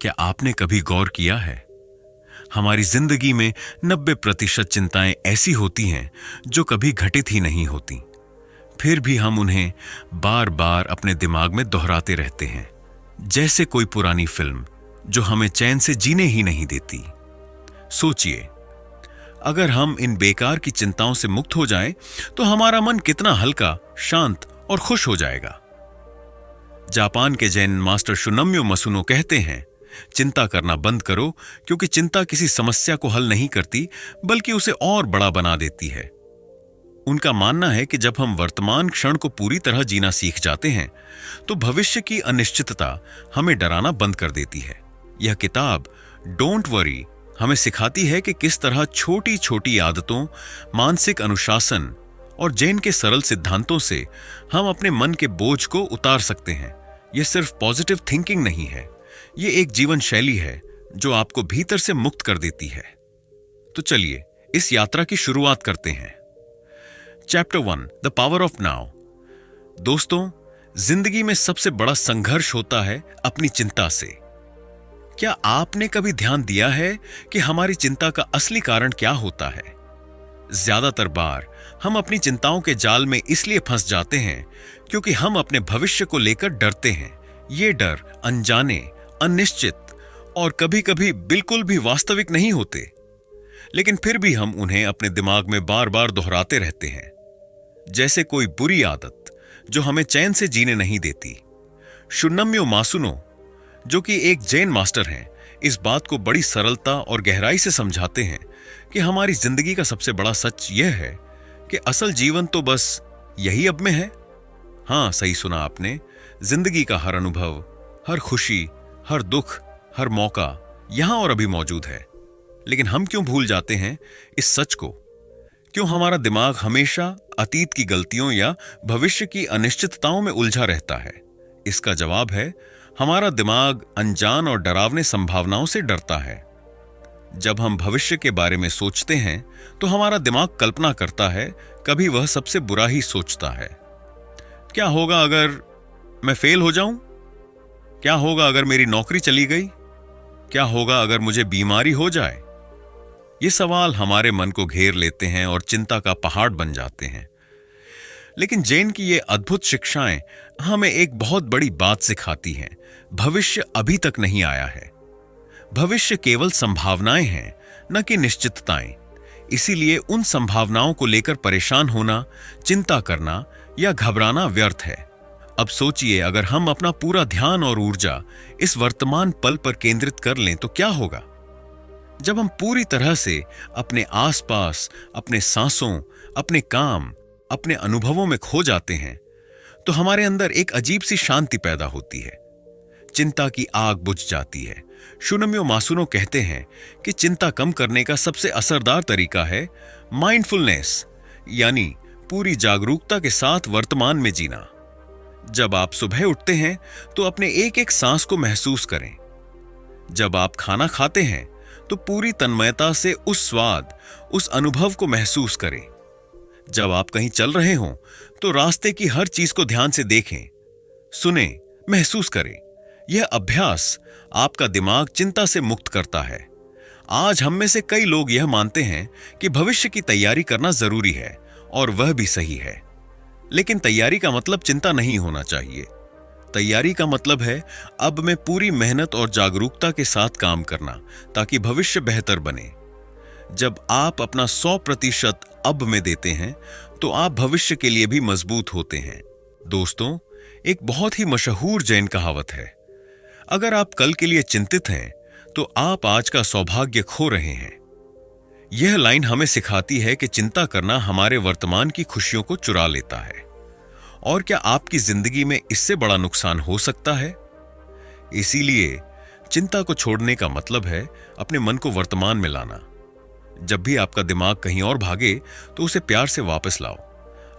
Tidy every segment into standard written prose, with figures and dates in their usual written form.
क्या आपने कभी गौर किया है, हमारी जिंदगी में 90% चिंताएं ऐसी होती हैं जो कभी घटित ही नहीं होती, फिर भी हम उन्हें बार बार अपने दिमाग में दोहराते रहते हैं, जैसे कोई पुरानी फिल्म जो हमें चैन से जीने ही नहीं देती। सोचिए, अगर हम इन बेकार की चिंताओं से मुक्त हो जाएं, तो हमारा मन कितना हल्का, शांत और खुश हो जाएगा। जापान के जैन मास्टर शुनम्यो मसुनो कहते हैं, चिंता करना बंद करो, क्योंकि चिंता किसी समस्या को हल नहीं करती बल्कि उसे और बड़ा बना देती है। उनका मानना है कि जब हम वर्तमान क्षण को पूरी तरह जीना सीख जाते हैं तो भविष्य की अनिश्चितता हमें डराना बंद कर देती है। यह किताब डोंट वरी हमें सिखाती है कि किस तरह छोटी छोटी आदतों, मानसिक अनुशासन और जैन के सरल सिद्धांतों से हम अपने मन के बोझ को उतार सकते हैं। यह सिर्फ पॉजिटिव थिंकिंग नहीं है, यह एक जीवन शैली है जो आपको भीतर से मुक्त कर देती है। तो चलिए इस यात्रा की शुरुआत करते हैं। Chapter 1, the power of now. दोस्तों, जिंदगी में सबसे बड़ा संघर्ष होता है अपनी चिंता से। क्या आपने कभी ध्यान दिया है कि हमारी चिंता का असली कारण क्या होता है? ज्यादातर बार हम अपनी चिंताओं के जाल में इसलिए फंस जाते हैं क्योंकि हम अपने भविष्य को लेकर डरते हैं। ये डर अनजाने, अनिश्चित और कभी-कभी बिल्कुल भी वास्तविक नहीं होते, लेकिन फिर भी हम उन्हें अपने दिमाग में बार बार दोहराते रहते हैं, जैसे कोई बुरी आदत जो हमें चैन से जीने नहीं देती। शुनम्यो मासुनो, जो कि एक जैन मास्टर हैं, इस बात को बड़ी सरलता और गहराई से समझाते हैं कि हमारी जिंदगी का सबसे बड़ा सच यह है कि असल जीवन तो बस यही अब में है। हां, सही सुना आपने। जिंदगी का हर अनुभव, हर खुशी, हर दुख, हर मौका यहां और अभी मौजूद है। लेकिन हम क्यों भूल जाते हैं इस सच को? क्यों हमारा दिमाग हमेशा अतीत की गलतियों या भविष्य की अनिश्चितताओं में उलझा रहता है? इसका जवाब है, हमारा दिमाग अनजान और डरावने संभावनाओं से डरता है। जब हम भविष्य के बारे में सोचते हैं तो हमारा दिमाग कल्पना करता है, कभी वह सबसे बुरा ही सोचता है। क्या होगा अगर मैं फेल हो जाऊं? क्या होगा अगर मेरी नौकरी चली गई? क्या होगा अगर मुझे बीमारी हो जाए? ये सवाल हमारे मन को घेर लेते हैं और चिंता का पहाड़ बन जाते हैं। लेकिन जैन की ये अद्भुत शिक्षाएं हमें एक बहुत बड़ी बात सिखाती हैं। भविष्य अभी तक नहीं आया है। भविष्य केवल संभावनाएं हैं, न कि निश्चितताएं। इसीलिए उन संभावनाओं को लेकर परेशान होना, चिंता करना या घबराना व्यर्थ है। अब सोचिए, अगर हम अपना पूरा ध्यान और ऊर्जा इस वर्तमान पल पर केंद्रित कर लें तो क्या होगा? जब हम पूरी तरह से अपने आसपास, अपने सांसों, अपने काम, अपने अनुभवों में खो जाते हैं तो हमारे अंदर एक अजीब सी शांति पैदा होती है। चिंता की आग बुझ जाती है। शुनम्यो मासुनो कहते हैं कि चिंता कम करने का सबसे असरदार तरीका है माइंडफुलनेस, यानी पूरी जागरूकता के साथ वर्तमान में जीना। जब आप सुबह उठते हैं तो अपने एक एक सांस को महसूस करें। जब आप खाना खाते हैं तो पूरी तन्मयता से उस स्वाद, उस अनुभव को महसूस करें। जब आप कहीं चल रहे हों तो रास्ते की हर चीज को ध्यान से देखें, सुनें, महसूस करें। यह अभ्यास आपका दिमाग चिंता से मुक्त करता है। आज हम में से कई लोग यह मानते हैं कि भविष्य की तैयारी करना जरूरी है, और वह भी सही है। लेकिन तैयारी का मतलब चिंता नहीं होना चाहिए। तैयारी का मतलब है अब में पूरी मेहनत और जागरूकता के साथ काम करना, ताकि भविष्य बेहतर बने। जब आप अपना 100% अब में देते हैं तो आप भविष्य के लिए भी मजबूत होते हैं। दोस्तों, एक बहुत ही मशहूर जैन कहावत है, अगर आप कल के लिए चिंतित हैं तो आप आज का सौभाग्य खो रहे हैं। यह लाइन हमें सिखाती है कि चिंता करना हमारे वर्तमान की खुशियों को चुरा लेता है। और क्या आपकी जिंदगी में इससे बड़ा नुकसान हो सकता है? इसीलिए चिंता को छोड़ने का मतलब है अपने मन को वर्तमान में लाना। जब भी आपका दिमाग कहीं और भागे तो उसे प्यार से वापस लाओ।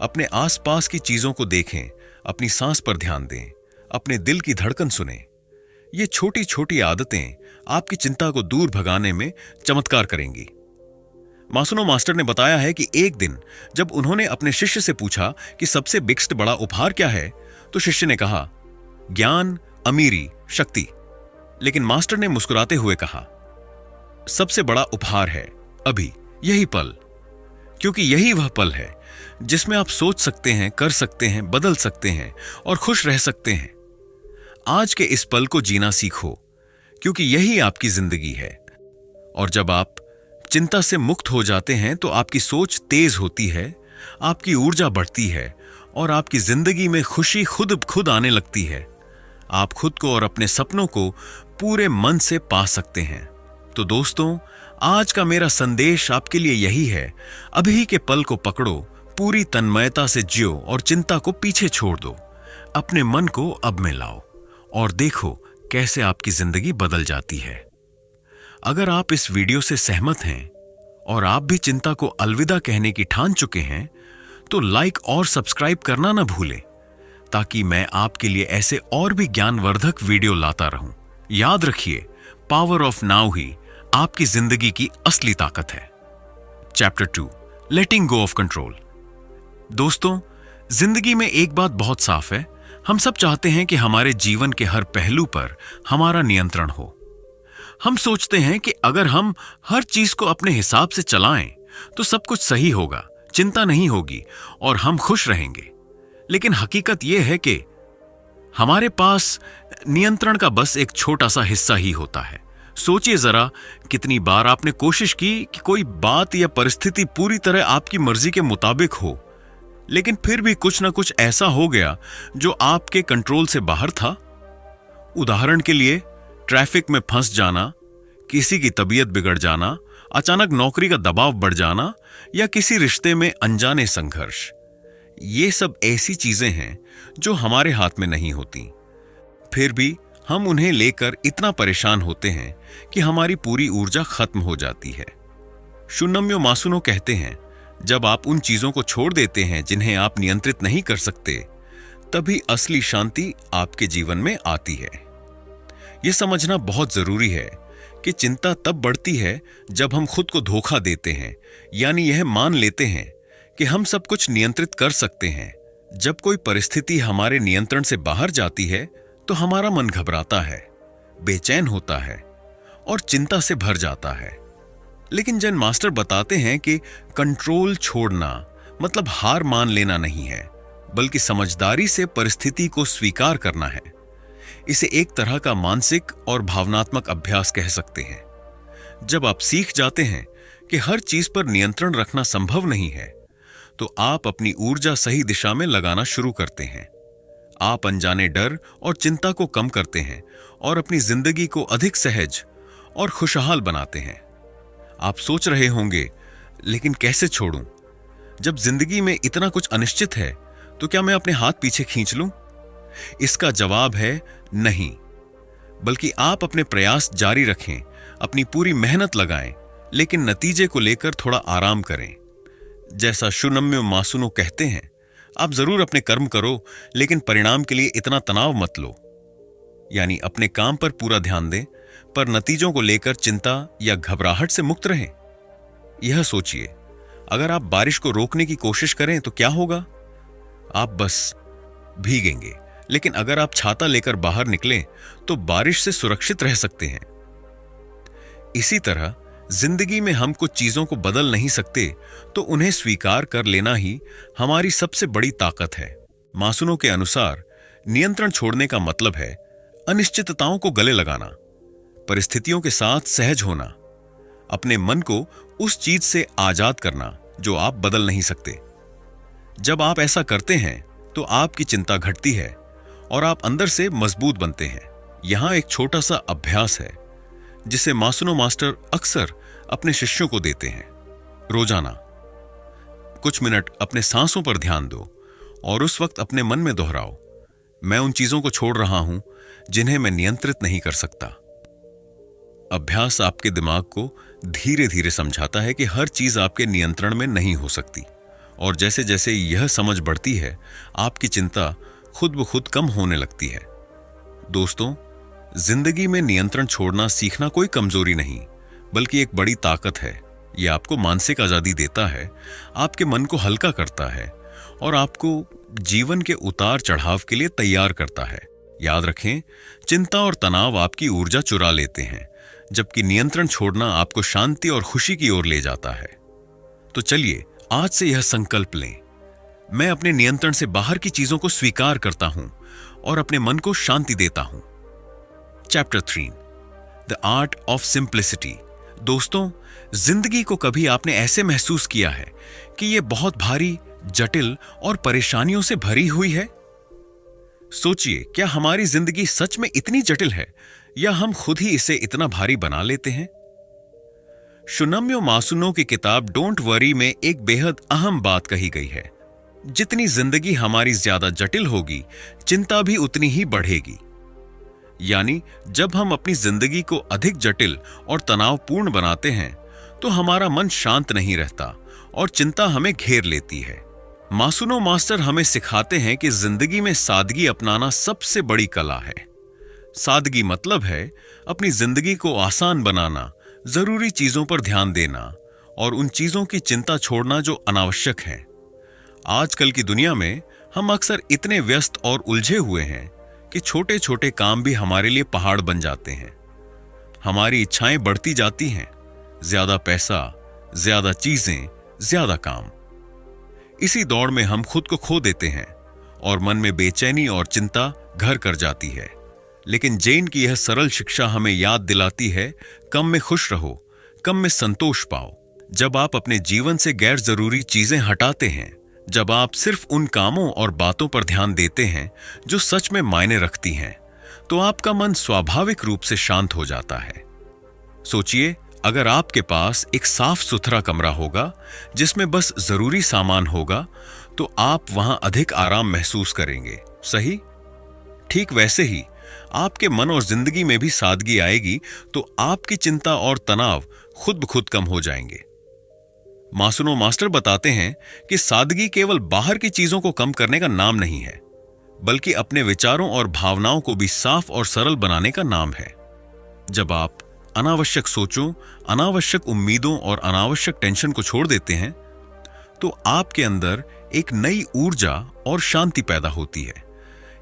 अपने आसपास की चीजों को देखें, अपनी सांस पर ध्यान दें, अपने दिल की धड़कन सुनें। ये छोटी छोटी आदतें आपकी चिंता को दूर भगाने में चमत्कार करेंगी। मासुनो मास्टर ने बताया है कि एक दिन जब उन्होंने अपने शिष्य से पूछा कि सबसे बिगस्ट बड़ा उपहार क्या है, तो शिष्य ने कहा, ज्ञान, अमीरी, शक्ति। लेकिन मास्टर ने मुस्कुराते हुए कहा, सबसे बड़ा उपहार है अभी यही पल, क्योंकि यही वह पल है जिसमें आप सोच सकते हैं, कर सकते हैं, बदल सकते हैं और खुश रह सकते हैं। आज के इस पल को जीना सीखो, क्योंकि यही आपकी जिंदगी है। और जब आप चिंता से मुक्त हो जाते हैं तो आपकी सोच तेज होती है, आपकी ऊर्जा बढ़ती है और आपकी जिंदगी में खुशी खुद आने लगती है। आप खुद को और अपने सपनों को पूरे मन से पा सकते हैं। तो दोस्तों, आज का मेरा संदेश आपके लिए यही है, अभी के पल को पकड़ो, पूरी तन्मयता से जियो और चिंता को पीछे छोड़ दो। अपने मन को अब में लाओ और देखो कैसे आपकी जिंदगी बदल जाती है। अगर आप इस वीडियो से सहमत हैं और आप भी चिंता को अलविदा कहने की ठान चुके हैं, तो लाइक और सब्सक्राइब करना ना भूलें, ताकि मैं आपके लिए ऐसे और भी ज्ञानवर्धक वीडियो लाता रहूं। याद रखिए, पावर ऑफ नाउ ही आपकी जिंदगी की असली ताकत है। Chapter 2, letting go of control. दोस्तों, जिंदगी में एक बात बहुत साफ है, हम सब चाहते हैं कि हमारे जीवन के हर पहलू पर हमारा नियंत्रण हो। हम सोचते हैं कि अगर हम हर चीज को अपने हिसाब से चलाएं तो सब कुछ सही होगा, चिंता नहीं होगी और हम खुश रहेंगे। लेकिन हकीकत यह है कि हमारे पास नियंत्रण का बस एक छोटा सा हिस्सा ही होता है। सोचिए जरा, कितनी बार आपने कोशिश की कि कोई बात या परिस्थिति पूरी तरह आपकी मर्जी के मुताबिक हो, लेकिन फिर भी कुछ ना कुछ ऐसा हो गया जो आपके कंट्रोल से बाहर था। उदाहरण के लिए, ट्रैफिक में फंस जाना, किसी की तबीयत बिगड़ जाना, अचानक नौकरी का दबाव बढ़ जाना या किसी रिश्ते में अनजाने संघर्ष। ये सब ऐसी चीजें हैं जो हमारे हाथ में नहीं होती, फिर भी हम उन्हें लेकर इतना परेशान होते हैं कि हमारी पूरी ऊर्जा खत्म हो जाती है। शुन्नम्यो मासुनो कहते हैं, जब आप उन चीजों को छोड़ देते हैं जिन्हें आप नियंत्रित नहीं कर सकते, तभी असली शांति आपके जीवन में आती है। यह समझना बहुत जरूरी है कि चिंता तब बढ़ती है जब हम खुद को धोखा देते हैं, यानी यह मान लेते हैं कि हम सब कुछ नियंत्रित कर सकते हैं। जब कोई परिस्थिति हमारे नियंत्रण से बाहर जाती है तो हमारा मन घबराता है, बेचैन होता है और चिंता से भर जाता है। लेकिन जैन मास्टर बताते हैं कि कंट्रोल छोड़ना मतलब हार मान लेना नहीं है, बल्कि समझदारी से परिस्थिति को स्वीकार करना है। इसे एक तरह का मानसिक और भावनात्मक अभ्यास कह सकते हैं। जब आप सीख जाते हैं कि हर चीज पर नियंत्रण रखना संभव नहीं है, तो आप अपनी ऊर्जा सही दिशा में लगाना शुरू करते हैं। आप अनजाने डर और चिंता को कम करते हैं और अपनी जिंदगी को अधिक सहज और खुशहाल बनाते हैं। आप सोच रहे होंगे, लेकिन कैसे छोड़ूं? जब जिंदगी में इतना कुछ अनिश्चित है तो क्या मैं अपने हाथ पीछे खींच लूं? इसका जवाब है नहीं, बल्कि आप अपने प्रयास जारी रखें, अपनी पूरी मेहनत लगाएं, लेकिन नतीजे को लेकर थोड़ा आराम करें। जैसा शुन्नम्यो मासुनो कहते हैं, आप जरूर अपने कर्म करो, लेकिन परिणाम के लिए इतना तनाव मत लो। यानी अपने काम पर पूरा ध्यान दें, पर नतीजों को लेकर चिंता या घबराहट से मुक्त रहें। यह सोचिए, अगर आप बारिश को रोकने की कोशिश करें तो क्या होगा? आप बस भीगेंगे। लेकिन अगर आप छाता लेकर बाहर निकलें तो बारिश से सुरक्षित रह सकते हैं। इसी तरह जिंदगी में हम कुछ चीजों को बदल नहीं सकते, तो उन्हें स्वीकार कर लेना ही हमारी सबसे बड़ी ताकत है। मासुनो के अनुसार नियंत्रण छोड़ने का मतलब है अनिश्चितताओं को गले लगाना, परिस्थितियों के साथ सहज होना, अपने मन को उस चीज से आजाद करना जो आप बदल नहीं सकते। जब आप ऐसा करते हैं तो आपकी चिंता घटती है और आप अंदर से मजबूत बनते हैं। यहां एक छोटा सा अभ्यास है जिसे मासुनो मास्टर अक्सर अपने शिष्यों को देते हैं। रोजाना कुछ मिनट अपने सांसों पर ध्यान दो और उस वक्त अपने मन में दोहराओ, मैं उन चीजों को छोड़ रहा हूं जिन्हें मैं नियंत्रित नहीं कर सकता। अभ्यास आपके दिमाग को धीरे धीरे समझाता है कि हर चीज आपके नियंत्रण में नहीं हो सकती, और जैसे जैसे यह समझ बढ़ती है, आपकी चिंता खुद ब खुद कम होने लगती है। दोस्तों, जिंदगी में नियंत्रण छोड़ना सीखना कोई कमजोरी नहीं, बल्कि एक बड़ी ताकत है। यह आपको मानसिक आजादी देता है, आपके मन को हल्का करता है और आपको जीवन के उतार चढ़ाव के लिए तैयार करता है। याद रखें, चिंता और तनाव आपकी ऊर्जा चुरा लेते हैं, जबकि नियंत्रण छोड़ना आपको शांति और खुशी की ओर ले जाता है। तो चलिए आज से यह संकल्प लें, मैं अपने नियंत्रण से बाहर की चीजों को स्वीकार करता हूं और अपने मन को शांति देता हूं। Chapter 3, the art of simplicity. दोस्तों, जिंदगी को कभी आपने ऐसे महसूस किया है कि यह बहुत भारी, जटिल और परेशानियों से भरी हुई है? सोचिए, क्या हमारी जिंदगी सच में इतनी जटिल है या हम खुद ही इसे इतना भारी बना लेते हैं? शुनम्यो मासुनो की किताब डोंट वरी में एक बेहद अहम बात कही गई है, जितनी जिंदगी हमारी ज्यादा जटिल होगी, चिंता भी उतनी ही बढ़ेगी। यानी जब हम अपनी जिंदगी को अधिक जटिल और तनावपूर्ण बनाते हैं तो हमारा मन शांत नहीं रहता और चिंता हमें घेर लेती है। मासुनो मास्टर हमें सिखाते हैं कि जिंदगी में सादगी अपनाना सबसे बड़ी कला है। सादगी मतलब है अपनी जिंदगी को आसान बनाना, जरूरी चीजों पर ध्यान देना और उन चीजों की चिंता छोड़ना जो अनावश्यक हैं। आजकल की दुनिया में हम अक्सर इतने व्यस्त और उलझे हुए हैं कि छोटे छोटे काम भी हमारे लिए पहाड़ बन जाते हैं। हमारी इच्छाएं बढ़ती जाती हैं, ज्यादा पैसा, ज्यादा चीजें, ज्यादा काम। इसी दौड़ में हम खुद को खो देते हैं और मन में बेचैनी और चिंता घर कर जाती है। लेकिन जैन की यह सरल शिक्षा हमें याद दिलाती है, कम में खुश रहो, कम में संतोष पाओ। जब आप अपने जीवन से गैर जरूरी चीजें हटाते हैं, जब आप सिर्फ उन कामों और बातों पर ध्यान देते हैं जो सच में मायने रखती हैं, तो आपका मन स्वाभाविक रूप से शांत हो जाता है। सोचिए, अगर आपके पास एक साफ सुथरा कमरा होगा जिसमें बस जरूरी सामान होगा, तो आप वहां अधिक आराम महसूस करेंगे, सही? ठीक वैसे ही आपके मन और जिंदगी में भी सादगी आएगी तो आपकी चिंता और तनाव खुद ब खुद कम हो जाएंगे। मासुनो मास्टर बताते हैं कि सादगी केवल बाहर की चीजों को कम करने का नाम नहीं है, बल्कि अपने विचारों और भावनाओं को भी साफ और सरल बनाने का नाम है। जब आप अनावश्यक सोचों, अनावश्यक उम्मीदों और अनावश्यक टेंशन को छोड़ देते हैं, तो आपके अंदर एक नई ऊर्जा और शांति पैदा होती है।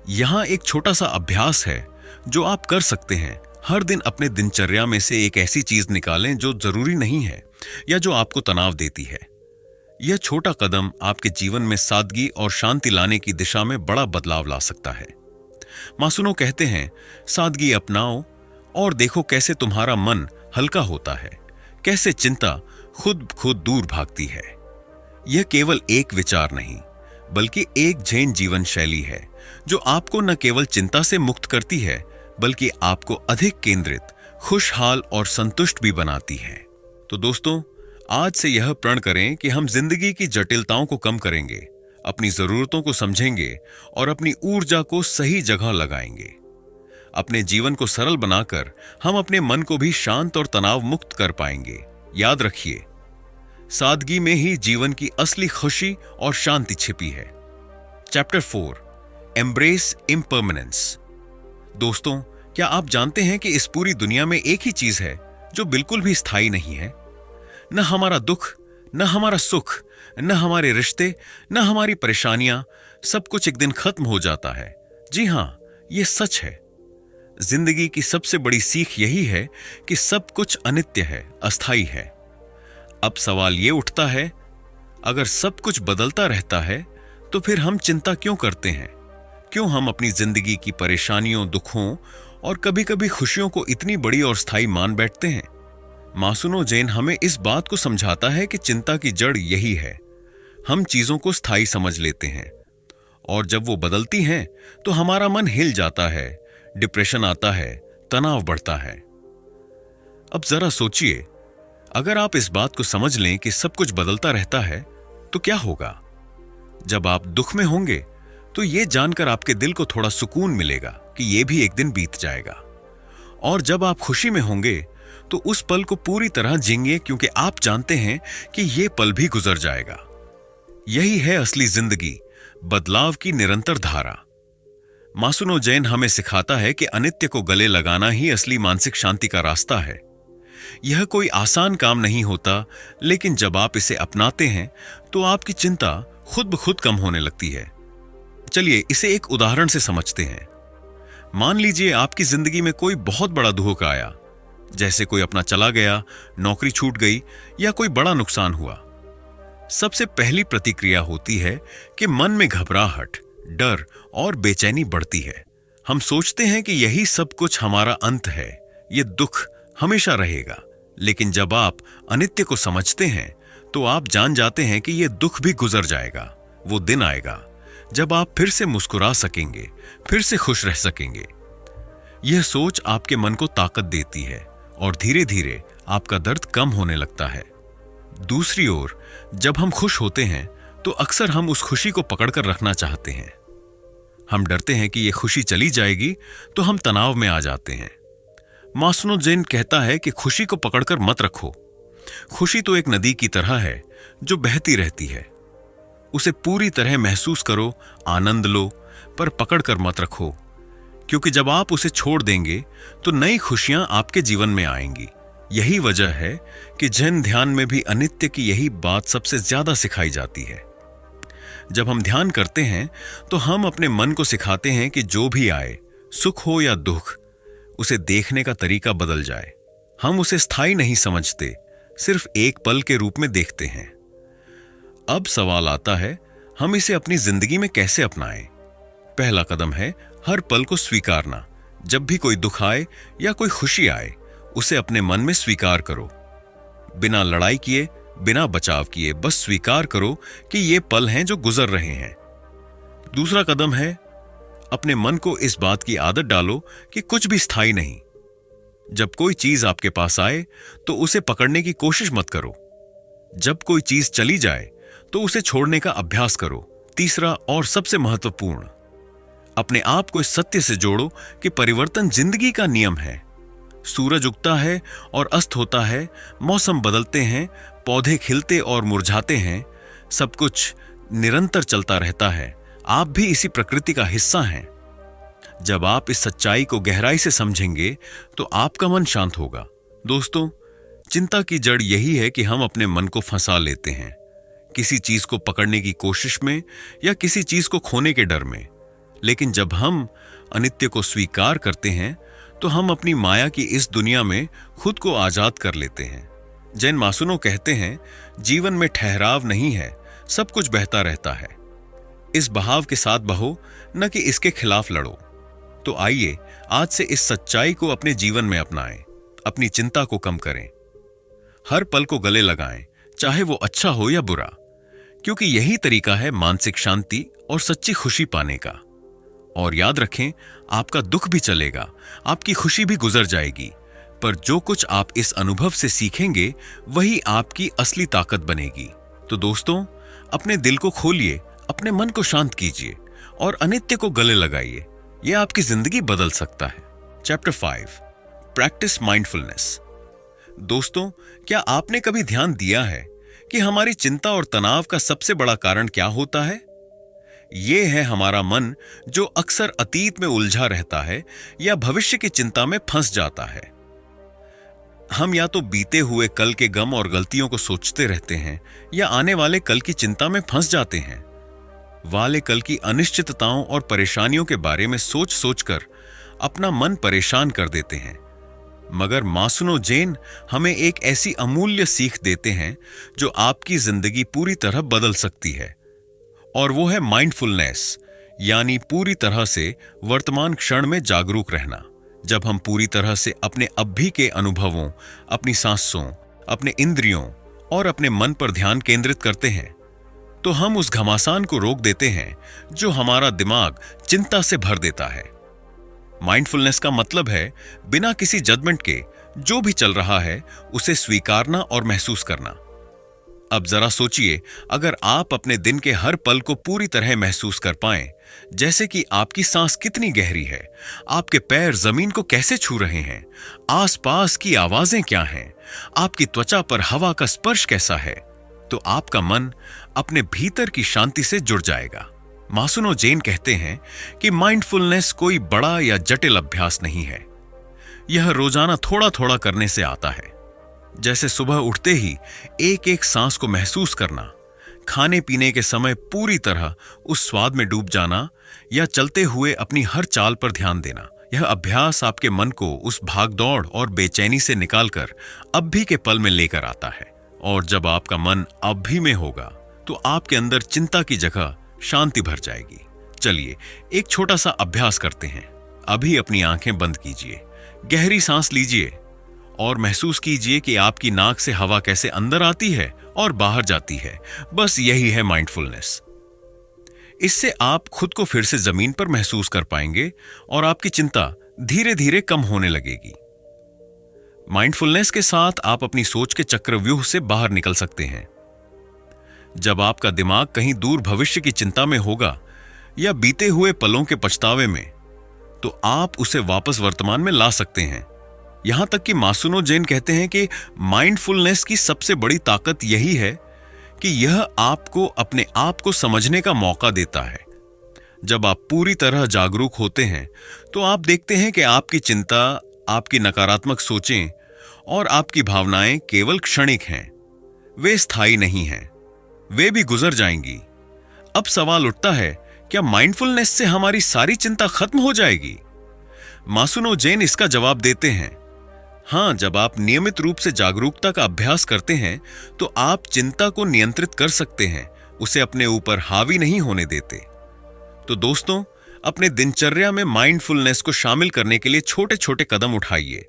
यहां एक छोटा सा अभ्यास है जो आप कर सकते हैं। हर दिन अपने दिनचर्या में से एक ऐसी चीज निकालें जो जरूरी नहीं है या जो आपको तनाव देती है। यह छोटा कदम आपके जीवन में सादगी और शांति लाने की दिशा में बड़ा बदलाव ला सकता है। मासुनो कहते हैं, सादगी अपनाओ और देखो कैसे तुम्हारा मन हल्का होता है, कैसे चिंता खुद दूर भागती है। यह केवल एक विचार नहीं, बल्कि एक जैन जीवन शैली है जो आपको न केवल चिंता से मुक्त करती है, बल्कि आपको अधिक केंद्रित, खुशहाल और संतुष्ट भी बनाती है। तो दोस्तों, आज से यह प्रण करें कि हम जिंदगी की जटिलताओं को कम करेंगे, अपनी जरूरतों को समझेंगे और अपनी ऊर्जा को सही जगह लगाएंगे। अपने जीवन को सरल बनाकर हम अपने मन को भी शांत और तनाव मुक्त कर पाएंगे। याद रखिए, सादगी में ही जीवन की असली खुशी और शांति छिपी है। Chapter 4, embrace impermanence. दोस्तों, क्या आप जानते हैं कि इस पूरी दुनिया में एक ही चीज है जो बिल्कुल भी स्थायी नहीं है? न हमारा दुख, न हमारा सुख, न हमारे रिश्ते, न हमारी परेशानियां, सब कुछ एक दिन खत्म हो जाता है। जी हां, यह सच है। जिंदगी की सबसे बड़ी सीख यही है कि सब कुछ अनित्य है, अस्थायी है। अब सवाल यह उठता है, अगर सब कुछ बदलता रहता है तो फिर हम चिंता क्यों करते हैं? क्यों हम अपनी जिंदगी की परेशानियों, दुखों और कभी-कभी खुशियों को इतनी बड़ी और स्थायी मान बैठते हैं? मासुनो जैन हमें इस बात को समझाता है कि चिंता की जड़ यही है। हम चीजों को स्थायी समझ लेते हैं और जब वो बदलती हैं तो हमारा मन हिल जाता है, डिप्रेशन आता है, तनाव बढ़ता है। अब जरा सोचिए, अगर आप इस बात को समझ लें कि सब कुछ बदलता रहता है तो क्या होगा? जब आप दुख में होंगे तो यह जानकर आपके दिल को थोड़ा सुकून मिलेगा कि यह भी एक दिन बीत जाएगा, और जब आप खुशी में होंगे तो उस पल को पूरी तरह जीएंगे, क्योंकि आप जानते हैं कि यह पल भी गुजर जाएगा। यही है असली जिंदगी, बदलाव की निरंतर धारा। मासुनो जैन हमें सिखाता है कि अनित्य को गले लगाना ही असली मानसिक शांति का रास्ता है। यह कोई आसान काम नहीं होता, लेकिन जब आप इसे अपनाते हैं तो आपकी चिंता खुद ब खुद कम होने लगती है। चलिए इसे एक उदाहरण से समझते हैं। मान लीजिए आपकी जिंदगी में कोई बहुत बड़ा धोखा आया, जैसे कोई अपना चला गया, नौकरी छूट गई या कोई बड़ा नुकसान हुआ। सबसे पहली प्रतिक्रिया होती है कि मन में घबराहट, डर और बेचैनी बढ़ती है। हम सोचते हैं कि यही सब कुछ हमारा अंत है, ये दुख हमेशा रहेगा। लेकिन जब आप अनित्य को समझते हैं तो आप जान जाते हैं कि यह दुख भी गुजर जाएगा। वो दिन आएगा जब आप फिर से मुस्कुरा सकेंगे, फिर से खुश रह सकेंगे। यह सोच आपके मन को ताकत देती है और धीरे धीरे आपका दर्द कम होने लगता है। दूसरी ओर, जब हम खुश होते हैं तो अक्सर हम उस खुशी को पकड़कर रखना चाहते हैं। हम डरते हैं कि यह खुशी चली जाएगी तो हम तनाव में आ जाते हैं। मास्लो जेन कहता है कि खुशी को पकड़कर मत रखो। खुशी तो एक नदी की तरह है जो बहती रहती है। उसे पूरी तरह महसूस करो, आनंद लो, पर पकड़कर मत रखो, क्योंकि जब आप उसे छोड़ देंगे तो नई खुशियां आपके जीवन में आएंगी। यही वजह है कि जैन ध्यान में भी अनित्य की यही बात सबसे ज्यादा सिखाई जाती है। जब हम ध्यान करते हैं तो हम अपने मन को सिखाते हैं कि जो भी आए, सुख हो या दुख, उसे देखने का तरीका बदल जाए। हम उसे स्थायी नहीं समझते, सिर्फ एक पल के रूप में देखते हैं। अब सवाल आता है, हम इसे अपनी जिंदगी में कैसे अपनाएं? पहला कदम है हर पल को स्वीकारना। जब भी कोई दुख आए या कोई खुशी आए, उसे अपने मन में स्वीकार करो। बिना लड़ाई किए, बिना बचाव किए, बस स्वीकार करो कि ये पल हैं जो गुजर रहे हैं। दूसरा कदम है अपने मन को इस बात की आदत डालो कि कुछ भी स्थायी नहीं। जब कोई चीज आपके पास आए तो उसे पकड़ने की कोशिश मत करो। जब कोई चीज चली जाए तो उसे छोड़ने का अभ्यास करो। तीसरा और सबसे महत्वपूर्ण, अपने आप को इस सत्य से जोड़ो कि परिवर्तन जिंदगी का नियम है। सूरज उगता है और अस्त होता है, मौसम बदलते हैं, पौधे खिलते और मुरझाते हैं, सब कुछ निरंतर चलता रहता है। आप भी इसी प्रकृति का हिस्सा हैं। जब आप इस सच्चाई को गहराई से समझेंगे तो आपका मन शांत होगा। दोस्तों, चिंता की जड़ यही है कि हम अपने मन को फंसा लेते हैं, किसी चीज को पकड़ने की कोशिश में या किसी चीज को खोने के डर में। लेकिन जब हम अनित्य को स्वीकार करते हैं तो हम अपनी माया की इस दुनिया में खुद को आजाद कर लेते हैं। जैन मासुनो कहते हैं, जीवन में ठहराव नहीं है, सब कुछ बहता रहता है। इस बहाव के साथ बहो, न कि इसके खिलाफ लड़ो। तो आइए आज से इस सच्चाई को अपने जीवन में अपनाएं, अपनी चिंता को कम करें, हर पल को गले लगाएं, चाहे वो अच्छा हो या बुरा, क्योंकि यही तरीका है मानसिक शांति और सच्ची खुशी पाने का। और याद रखें, आपका दुख भी चलेगा, आपकी खुशी भी गुजर जाएगी, पर जो कुछ आप इस अनुभव से सीखेंगे वही आपकी असली ताकत बनेगी। तो दोस्तों, अपने दिल को खोलिए, अपने मन को शांत कीजिए और अनित्य को गले लगाइए। यह आपकी जिंदगी बदल सकता है। Chapter 5, practice mindfulness. दोस्तों, क्या आपने कभी ध्यान दिया है कि हमारी चिंता और तनाव का सबसे बड़ा कारण क्या होता है? यह है हमारा मन, जो अक्सर अतीत में उलझा रहता है या भविष्य की चिंता में फंस जाता है। हम या तो बीते हुए कल के गम और गलतियों को सोचते रहते हैं या आने वाले कल की चिंता में फंस जाते हैं। वाले कल की अनिश्चितताओं और परेशानियों के बारे में सोच सोचकर अपना मन परेशान कर देते हैं। मगर मासुनो जेन हमें एक ऐसी अमूल्य सीख देते हैं जो आपकी जिंदगी पूरी तरह बदल सकती है, और वो है माइंडफुलनेस, यानी पूरी तरह से वर्तमान क्षण में जागरूक रहना। जब हम पूरी तरह से अपने अभी के अनुभवों, अपनी सांसों, अपने इंद्रियों और अपने मन पर ध्यान केंद्रित करते हैं, तो हम उस घमासान को रोक देते हैं जो हमारा दिमाग चिंता से भर देता है। माइंडफुलनेस का मतलब है बिना किसी जजमेंट के जो भी चल रहा है उसे स्वीकारना और महसूस करना। अब जरा सोचिए, अगर आप अपने दिन के हर पल को पूरी तरह महसूस कर पाएं, जैसे कि आपकी सांस कितनी गहरी है, आपके पैर जमीन को कैसे छू रहे हैं, आसपास की आवाजें क्या हैं, आपकी त्वचा पर हवा का स्पर्श कैसा है, तो आपका मन अपने भीतर की शांति से जुड़ जाएगा। मासुनो जेन कहते हैं कि माइंडफुलनेस कोई बड़ा या जटिल अभ्यास नहीं है, यह रोजाना थोड़ा थोड़ा करने से आता है। जैसे सुबह उठते ही एक एक सांस को महसूस करना, खाने पीने के समय पूरी तरह उस स्वाद में डूब जाना, या चलते हुए अपनी हर चाल पर ध्यान देना, यह अभ्यास आपके मन को उस भागदौड़ और बेचैनी से निकालकर अब भी के पल में लेकर आता है। और जब आपका मन अब भी में होगा तो आपके अंदर चिंता की जगह शांति भर जाएगी। चलिए एक छोटा सा अभ्यास करते हैं। अभी अपनी आंखें बंद कीजिए, गहरी सांस लीजिए और महसूस कीजिए कि आपकी नाक से हवा कैसे अंदर आती है और बाहर जाती है। बस यही है माइंडफुलनेस। इससे आप खुद को फिर से जमीन पर महसूस कर पाएंगे और आपकी चिंता धीरे धीरे कम होने लगेगी। माइंडफुलनेस के साथ आप अपनी सोच के चक्रव्यूह से बाहर निकल सकते हैं। जब आपका दिमाग कहीं दूर भविष्य की चिंता में होगा या बीते हुए पलों के पछतावे में, तो आप उसे वापस वर्तमान में ला सकते हैं। यहां तक कि मासुनो जैन कहते हैं कि माइंडफुलनेस की सबसे बड़ी ताकत यही है कि यह आपको अपने आप को समझने का मौका देता है। जब आप पूरी तरह जागरूक होते हैं तो आप देखते हैं कि आपकी चिंता, आपकी नकारात्मक सोचें और आपकी भावनाएं केवल क्षणिक हैं। वे स्थायी नहीं हैं, वे भी गुजर जाएंगी। अब सवाल उठता है, क्या माइंडफुलनेस से हमारी सारी चिंता खत्म हो जाएगी? मासुनो जैन इसका जवाब देते हैं, हां, जब आप नियमित रूप से जागरूकता का अभ्यास करते हैं तो आप चिंता को नियंत्रित कर सकते हैं, उसे अपने ऊपर हावी नहीं होने देते। तो दोस्तों, अपने दिनचर्या में माइंडफुलनेस को शामिल करने के लिए छोटे छोटे कदम उठाइए।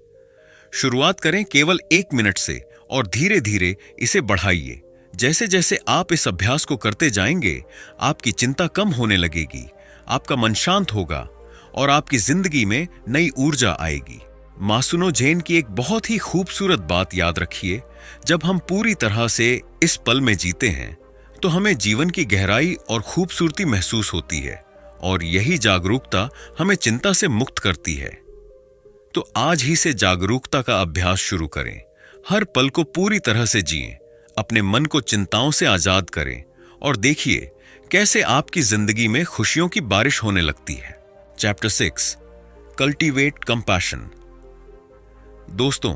शुरुआत करें केवल 1 मिनट से और धीरे धीरे इसे बढ़ाइए। जैसे जैसे आप इस अभ्यास को करते जाएंगे, आपकी चिंता कम होने लगेगी, आपका मन शांत होगा और आपकी जिंदगी में नई ऊर्जा आएगी। मासुनो जैन की एक बहुत ही खूबसूरत बात याद रखिए, जब हम पूरी तरह से इस पल में जीते हैं तो हमें जीवन की गहराई और खूबसूरती महसूस होती है और यही जागरूकता हमें चिंता से मुक्त करती है। तो आज ही से जागरूकता का अभ्यास शुरू करें। हर पल को पूरी तरह से जिएं, अपने मन को चिंताओं से आजाद करें और देखिए कैसे आपकी जिंदगी में खुशियों की बारिश होने लगती है। Chapter 6, cultivate compassion. दोस्तों,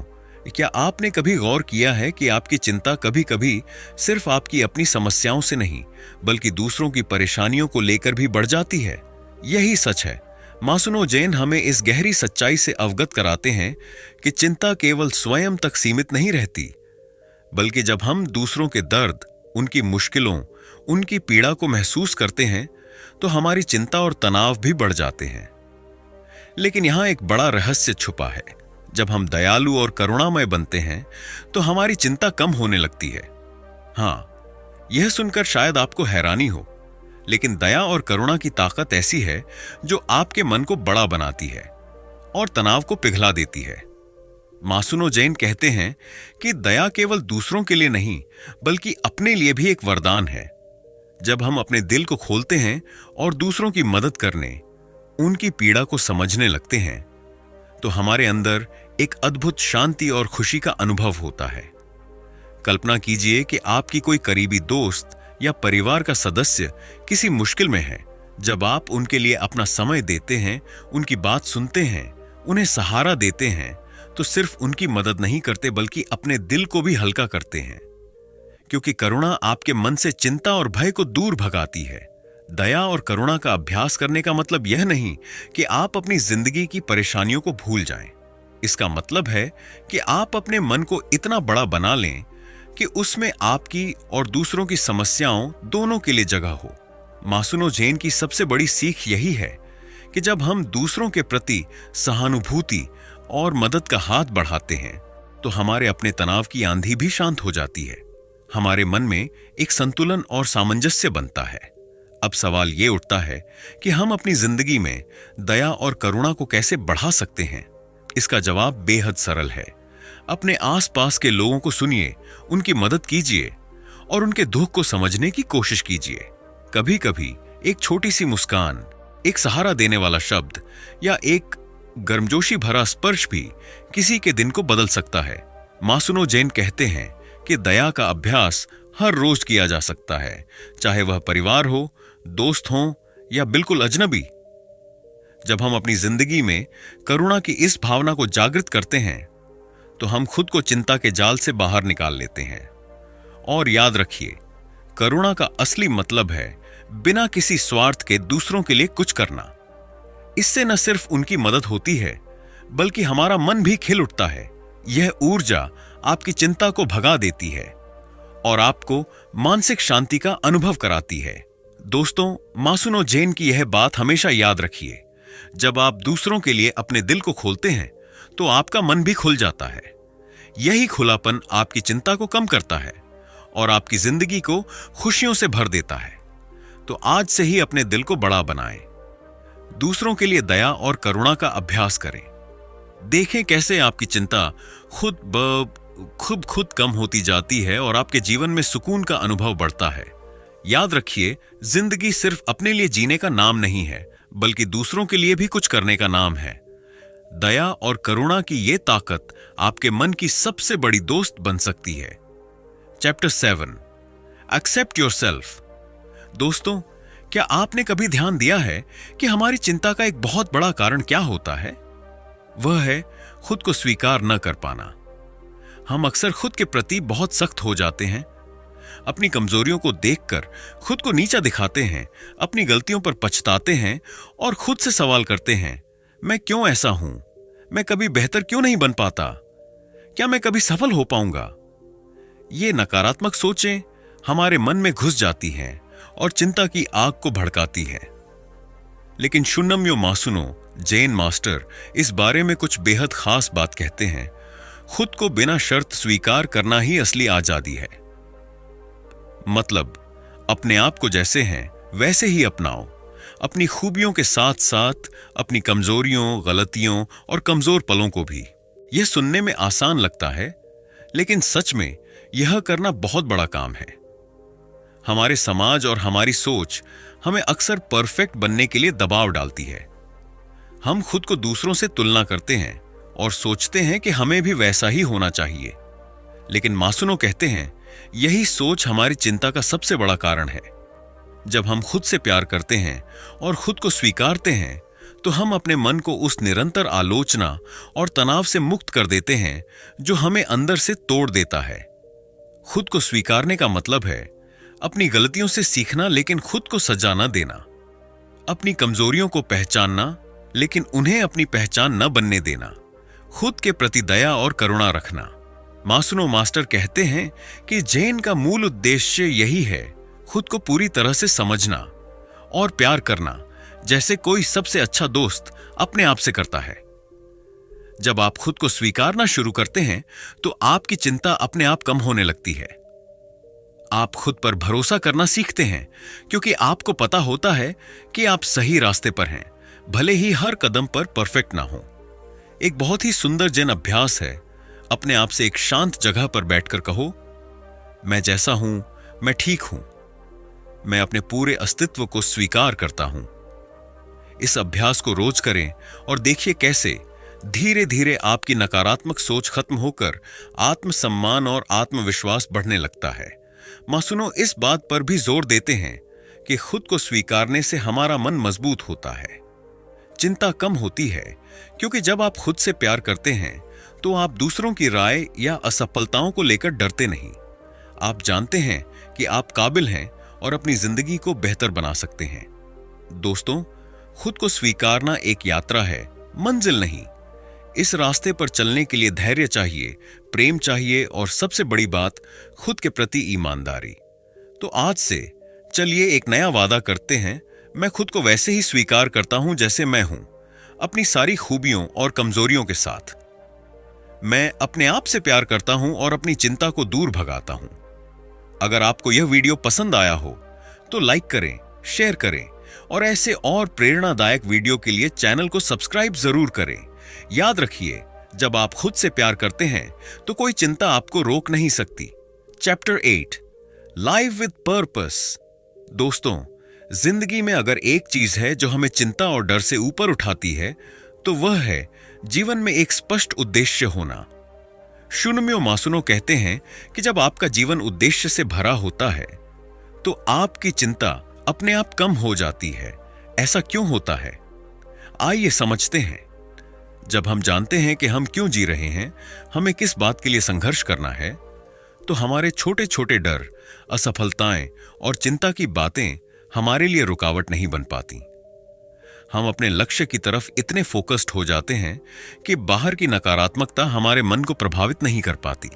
क्या आपने कभी गौर किया है कि आपकी चिंता कभी कभी सिर्फ आपकी अपनी समस्याओं से नहीं बल्कि दूसरों की परेशानियों को लेकर भी बढ़ जाती है? यही सच है। मासुनो जैन हमें इस गहरी सच्चाई से अवगत कराते हैं कि चिंता केवल स्वयं तक सीमित नहीं रहती, बल्कि जब हम दूसरों के दर्द, उनकी मुश्किलों, उनकी पीड़ा को महसूस करते हैं तो हमारी चिंता और तनाव भी बढ़ जाते हैं। लेकिन यहां एक बड़ा रहस्य छुपा है। जब हम दयालु और करुणामय बनते हैं तो हमारी चिंता कम होने लगती है। हां, यह सुनकर शायद आपको हैरानी हो, लेकिन दया और करुणा की ताकत ऐसी है जो आपके मन को बड़ा बनाती है और तनाव को पिघला देती है। मासुनो जैन कहते हैं कि दया केवल दूसरों के लिए नहीं बल्कि अपने लिए भी एक वरदान है। जब हम अपने दिल को खोलते हैं और दूसरों की मदद करने, उनकी पीड़ा को समझने लगते हैं, तो हमारे अंदर एक अद्भुत शांति और खुशी का अनुभव होता है। कल्पना कीजिए कि आपकी कोई करीबी दोस्त या परिवार का सदस्य किसी मुश्किल में है। जब आप उनके लिए अपना समय देते हैं, उनकी बात सुनते हैं, उन्हें सहारा देते हैं, तो सिर्फ उनकी मदद नहीं करते बल्कि अपने दिल को भी हल्का करते हैं, क्योंकि करुणा आपके मन से चिंता और भय को दूर भगाती है। दया और करुणा का अभ्यास करने का मतलब यह नहीं कि आप अपनी जिंदगी की परेशानियों को भूल जाएं। इसका मतलब है कि आप अपने मन को इतना बड़ा बना लें कि उसमें आपकी और दूसरों की समस्याओं दोनों के लिए जगह हो। मासुनो जैन की सबसे बड़ी सीख यही है कि जब हम दूसरों के प्रति सहानुभूति और मदद का हाथ बढ़ाते हैं तो हमारे अपने तनाव की आंधी भी शांत हो जाती है। हमारे मन में एक संतुलन और सामंजस्य बनता है। अब सवाल ये उठता है कि हम अपनी जिंदगी में दया और करुणा को कैसे बढ़ा सकते हैं? इसका जवाब बेहद सरल है। अपने आसपास के लोगों को सुनिए, उनकी मदद कीजिए और उनके दुख को समझने की कोशिश कीजिए। कभी कभी एक छोटी सी मुस्कान, एक सहारा देने वाला शब्द या एक गर्मजोशी भरा स्पर्श भी किसी के दिन को बदल सकता है। मासुनो जैन कहते हैं कि दया का अभ्यास हर रोज किया जा सकता है, चाहे वह परिवार हो, दोस्त हो या बिल्कुल अजनबी। जब हम अपनी जिंदगी में करुणा की इस भावना को जागृत करते हैं तो हम खुद को चिंता के जाल से बाहर निकाल लेते हैं। और याद रखिए, करुणा का असली मतलब है बिना किसी स्वार्थ के दूसरों के लिए कुछ करना। इससे न सिर्फ उनकी मदद होती है, बल्कि हमारा मन भी खिल उठता है। यह ऊर्जा आपकी चिंता को भगा देती है और आपको मानसिक शांति का अनुभव कराती है। दोस्तों, मासुनो जेन की यह बात हमेशा याद रखिए। जब आप दूसरों के लिए अपने दिल को खोलते हैं तो आपका मन भी खुल जाता है। यही खुलापन आपकी चिंता को कम करता है और आपकी जिंदगी को खुशियों से भर देता है। तो आज से ही अपने दिल को बड़ा बनाएं। दूसरों के लिए दया और करुणा का अभ्यास करें। देखें कैसे आपकी चिंता खुद कम होती जाती है और आपके जीवन में सुकून का अनुभव बढ़ता है। याद रखिए, जिंदगी सिर्फ अपने लिए जीने का नाम नहीं है, बल्कि दूसरों के लिए भी कुछ करने का नाम है। दया और करुणा की ये ताकत आपके मन की सबसे बड़ी दोस्त बन सकती है। Chapter 7, accept yourself. दोस्तों, क्या आपने कभी ध्यान दिया है कि हमारी चिंता का एक बहुत बड़ा कारण क्या होता है? वह है खुद को स्वीकार न कर पाना। हम अक्सर खुद के प्रति बहुत सख्त हो जाते हैं। अपनी कमजोरियों को देखकर खुद को नीचा दिखाते हैं, अपनी गलतियों पर पछताते हैं और खुद से सवाल करते हैं, मैं क्यों ऐसा हूं? मैं कभी बेहतर क्यों नहीं बन पाता? क्या मैं कभी सफल हो पाऊंगा? ये नकारात्मक सोचें हमारे मन में घुस जाती हैं और चिंता की आग को भड़काती है। लेकिन शुन्नम्यो मासुनो जेन मास्टर इस बारे में कुछ बेहद खास बात कहते हैं। खुद को बिना शर्त स्वीकार करना ही असली आजादी है। मतलब, अपने आप को जैसे हैं वैसे ही अपनाओ, अपनी खूबियों के साथ साथ अपनी कमजोरियों, गलतियों और कमजोर पलों को भी। यह सुनने में आसान लगता है, लेकिन सच में यह करना बहुत बड़ा काम है। हमारे समाज और हमारी सोच हमें अक्सर परफेक्ट बनने के लिए दबाव डालती है। हम खुद को दूसरों से तुलना करते हैं और सोचते हैं कि हमें भी वैसा ही होना चाहिए। लेकिन मासुनो कहते हैं, यही सोच हमारी चिंता का सबसे बड़ा कारण है। जब हम खुद से प्यार करते हैं और खुद को स्वीकारते हैं, तो हम अपने मन को उस निरंतर आलोचना और तनाव से मुक्त कर देते हैं जो हमें अंदर से तोड़ देता है। खुद को स्वीकारने का मतलब है अपनी गलतियों से सीखना, लेकिन खुद को सजा न देना। अपनी कमजोरियों को पहचानना, लेकिन उन्हें अपनी पहचान न बनने देना। खुद के प्रति दया और करुणा रखना। मासुनो मास्टर कहते हैं कि जैन का मूल उद्देश्य यही है, खुद को पूरी तरह से समझना और प्यार करना, जैसे कोई सबसे अच्छा दोस्त अपने आप से करता है। जब आप खुद को स्वीकारना शुरू करते हैं, तो आपकी चिंता अपने आप कम होने लगती है। आप खुद पर भरोसा करना सीखते हैं, क्योंकि आपको पता होता है कि आप सही रास्ते पर हैं, भले ही हर कदम पर परफेक्ट ना हो। एक बहुत ही सुंदर जैन अभ्यास है, अपने आप से एक शांत जगह पर बैठकर कहो, मैं जैसा हूं, मैं ठीक हूं, मैं अपने पूरे अस्तित्व को स्वीकार करता हूं। इस अभ्यास को रोज करें और देखिए कैसे धीरे धीरे आपकी नकारात्मक सोच खत्म होकर आत्मसम्मान और आत्मविश्वास बढ़ने लगता है। मासुनो इस बात पर भी जोर देते हैं कि खुद को स्वीकारने से हमारा मन मजबूत होता है, चिंता कम होती है, क्योंकि जब आप खुद से प्यार करते हैं तो आप दूसरों की राय या असफलताओं को लेकर डरते नहीं। आप जानते हैं कि आप काबिल हैं और अपनी जिंदगी को बेहतर बना सकते हैं। दोस्तों, खुद को स्वीकारना एक यात्रा है, मंजिल नहीं। इस रास्ते पर चलने के लिए धैर्य चाहिए, प्रेम चाहिए और सबसे बड़ी बात, खुद के प्रति ईमानदारी। तो आज से चलिए एक नया वादा करते हैं, मैं खुद को वैसे ही स्वीकार करता हूं जैसे मैं हूं, अपनी सारी खूबियों और कमजोरियों के साथ। मैं अपने आप से प्यार करता हूं और अपनी चिंता को दूर भगाता हूं। अगर आपको यह वीडियो पसंद आया हो तो लाइक करें, शेयर करें और ऐसे और प्रेरणादायक वीडियो के लिए चैनल को सब्सक्राइब जरूर करें। याद रखिए, जब आप खुद से प्यार करते हैं तो कोई चिंता आपको रोक नहीं सकती। Chapter 8, live with purpose. दोस्तों, जिंदगी में अगर एक चीज है जो हमें चिंता और डर से ऊपर उठाती है, तो वह है जीवन में एक स्पष्ट उद्देश्य होना। शुन्नम्यो मासुनो कहते हैं कि जब आपका जीवन उद्देश्य से भरा होता है तो आपकी चिंता अपने आप कम हो जाती है। ऐसा क्यों होता है? आइए समझते हैं। जब हम जानते हैं कि हम क्यों जी रहे हैं, हमें किस बात के लिए संघर्ष करना है, तो हमारे छोटे छोटे डर, असफलताएं और चिंता की बातें हमारे लिए रुकावट नहीं बन पाती। हम अपने लक्ष्य की तरफ इतने फोकस्ड हो जाते हैं कि बाहर की नकारात्मकता हमारे मन को प्रभावित नहीं कर पाती।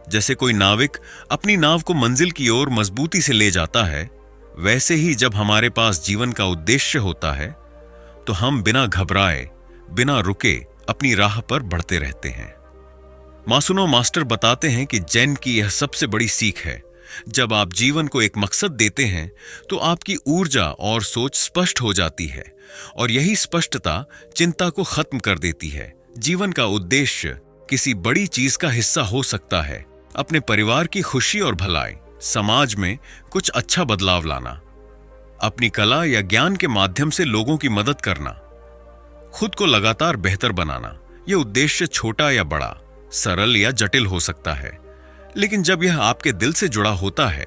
जैसे कोई नाविक अपनी नाव को मंजिल की ओर मजबूती से ले जाता है, वैसे ही जब हमारे पास जीवन का उद्देश्य होता है तो हम बिना घबराए, बिना रुके अपनी राह पर बढ़ते रहते हैं। मासुनो मास्टर बताते हैं कि जैन की यह सबसे बड़ी सीख है। जब आप जीवन को एक मकसद देते हैं तो आपकी ऊर्जा और सोच स्पष्ट हो जाती है और यही स्पष्टता चिंता को खत्म कर देती है। जीवन का उद्देश्य किसी बड़ी चीज का हिस्सा हो सकता है, अपने परिवार की खुशी और भलाई, समाज में कुछ अच्छा बदलाव लाना, अपनी कला या ज्ञान के माध्यम से लोगों की मदद करना, खुद को लगातार बेहतर बनाना। यह उद्देश्य छोटा या बड़ा, सरल या जटिल हो सकता है, लेकिन जब यह आपके दिल से जुड़ा होता है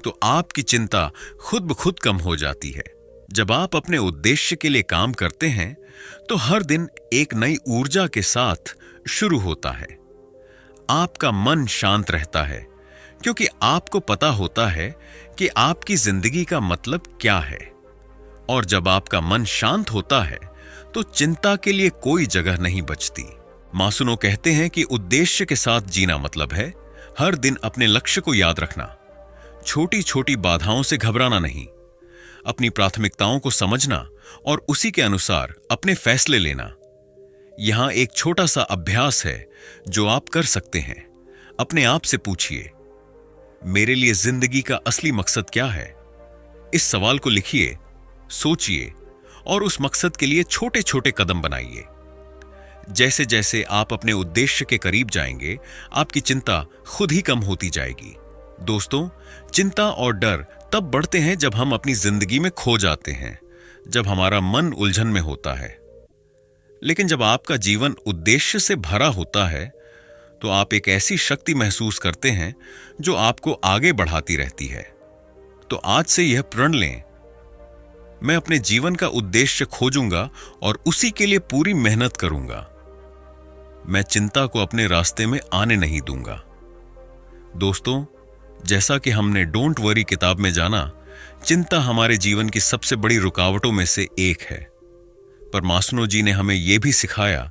तो आपकी चिंता खुद ब खुद कम हो जाती है। जब आप अपने उद्देश्य के लिए काम करते हैं तो हर दिन एक नई ऊर्जा के साथ शुरू होता है। आपका मन शांत रहता है क्योंकि आपको पता होता है कि आपकी जिंदगी का मतलब क्या है। और जब आपका मन शांत होता है तो चिंता के लिए कोई जगह नहीं बचती। मासुनो कहते हैं कि उद्देश्य के साथ जीना मतलब है हर दिन अपने लक्ष्य को याद रखना, छोटी छोटी बाधाओं से घबराना नहीं, अपनी प्राथमिकताओं को समझना और उसी के अनुसार अपने फैसले लेना। यहां एक छोटा सा अभ्यास है जो आप कर सकते हैं। अपने आप से पूछिए, मेरे लिए जिंदगी का असली मकसद क्या है? इस सवाल को लिखिए, सोचिए और उस मकसद के लिए छोटे छोटे कदम बनाइए। जैसे जैसे आप अपने उद्देश्य के करीब जाएंगे, आपकी चिंता खुद ही कम होती जाएगी। दोस्तों, चिंता और डर तब बढ़ते हैं जब हम अपनी जिंदगी में खो जाते हैं, जब हमारा मन उलझन में होता है। लेकिन जब आपका जीवन उद्देश्य से भरा होता है तो आप एक ऐसी शक्ति महसूस करते हैं जो आपको आगे बढ़ाती रहती है। तो आज से यह प्रण लें, मैं अपने जीवन का उद्देश्य खोजूंगा और उसी के लिए पूरी मेहनत करूंगा। मैं चिंता को अपने रास्ते में आने नहीं दूंगा। दोस्तों, जैसा कि हमने डोंट वरी किताब में जाना, चिंता हमारे जीवन की सबसे बड़ी रुकावटों में से एक है। पर मासुनो जी ने हमें यह भी सिखाया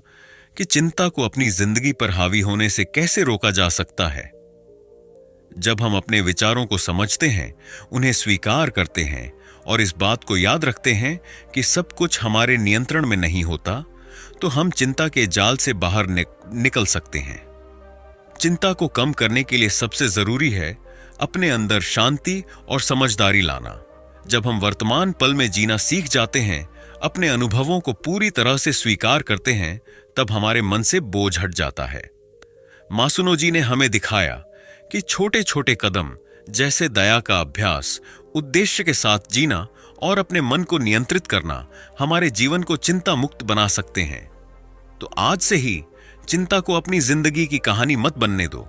कि चिंता को अपनी जिंदगी पर हावी होने से कैसे रोका जा सकता है। जब हम अपने विचारों को समझते हैं, उन्हें स्वीकार करते हैं और इस बात को याद रखते हैं कि सब कुछ हमारे नियंत्रण में नहीं होता, तो हम चिंता के जाल से बाहर निकल सकते हैं। चिंता को कम करने के लिए सबसे जरूरी है अपने अंदर शांति और समझदारी लाना। जब हम वर्तमान पल में जीना सीख जाते हैं, अपने अनुभवों को पूरी तरह से स्वीकार करते हैं, तब हमारे मन से बोझ हट जाता है। मासुनो जी ने हमें दिखाया कि छोटे छोटे कदम जैसे दया का अभ्यास, उद्देश्य के साथ जीना और अपने मन को नियंत्रित करना हमारे जीवन को चिंता मुक्त बना सकते हैं। तो आज से ही चिंता को अपनी जिंदगी की कहानी मत बनने दो।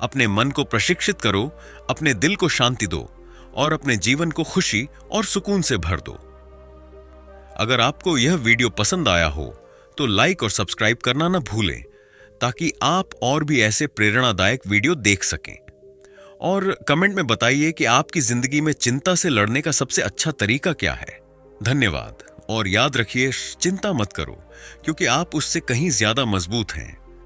अपने मन को प्रशिक्षित करो, अपने दिल को शांति दो और अपने जीवन को खुशी और सुकून से भर दो। अगर आपको यह वीडियो पसंद आया हो तो लाइक और सब्सक्राइब करना न भूलें, ताकि आप और भी ऐसे प्रेरणादायक वीडियो देख सकें। और कमेंट में बताइए कि आपकी जिंदगी में चिंता से लड़ने का सबसे अच्छा तरीका क्या है। धन्यवाद और याद रखिए, चिंता मत करो, क्योंकि आप उससे कहीं ज्यादा मजबूत हैं।